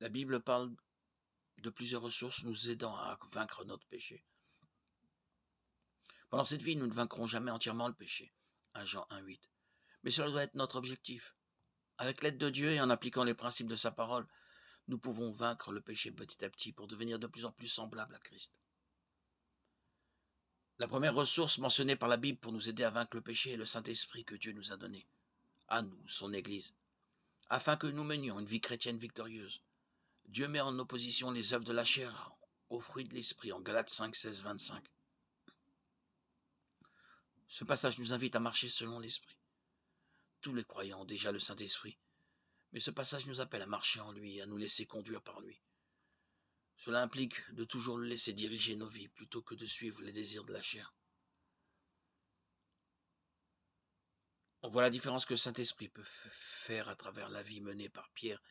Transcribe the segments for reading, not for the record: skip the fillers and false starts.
La Bible parle de plusieurs ressources nous aidant à vaincre notre péché. Pendant cette vie, nous ne vaincrons jamais entièrement le péché. 1 Jean 1,8. Mais cela doit être notre objectif. Avec l'aide de Dieu et en appliquant les principes de sa parole, nous pouvons vaincre le péché petit à petit pour devenir de plus en plus semblables à Christ. La première ressource mentionnée par la Bible pour nous aider à vaincre le péché est le Saint-Esprit que Dieu nous a donné, à nous, son Église, afin que nous menions une vie chrétienne victorieuse. Dieu met en opposition les œuvres de la chair aux fruits de l'Esprit en Galates 5, 16, 25. Ce passage nous invite à marcher selon l'Esprit. Tous les croyants ont déjà le Saint-Esprit, mais ce passage nous appelle à marcher en lui et à nous laisser conduire par lui. Cela implique de toujours le laisser diriger nos vies plutôt que de suivre les désirs de la chair. On voit la différence que le Saint-Esprit peut faire à travers la vie menée par Pierre,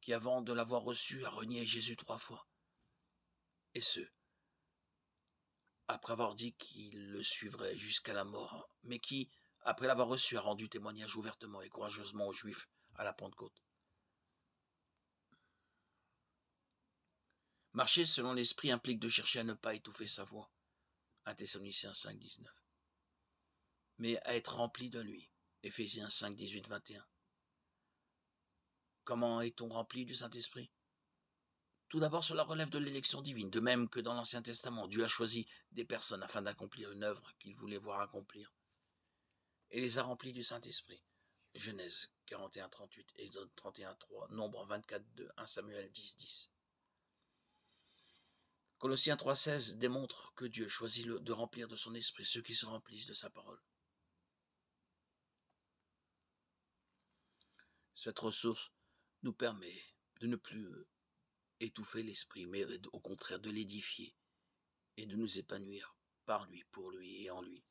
qui avant de l'avoir reçu a renié Jésus 3 fois. Et ce, après avoir dit qu'il le suivrait jusqu'à la mort, mais qui, après l'avoir reçu, a rendu témoignage ouvertement et courageusement aux Juifs à la Pentecôte. Marcher selon l'Esprit implique de chercher à ne pas étouffer sa voix. 1 Thessaloniciens 5, 19. Mais à être rempli de lui. Éphésiens 5, 18, 21. Comment est-on rempli du Saint-Esprit? Tout d'abord, cela relève de l'élection divine, de même que dans l'Ancien Testament, Dieu a choisi des personnes afin d'accomplir une œuvre qu'il voulait voir accomplir, et les a remplis du Saint-Esprit. Genèse 41, 38, Exode 31, 3, Nombre 24, 2, 1 Samuel 10, 10. Colossiens 3, 16 démontre que Dieu choisit de remplir de son esprit ceux qui se remplissent de sa parole. Cette ressource nous permet de ne plus étouffer l'esprit, mais au contraire de l'édifier et de nous épanouir par lui, pour lui et en lui.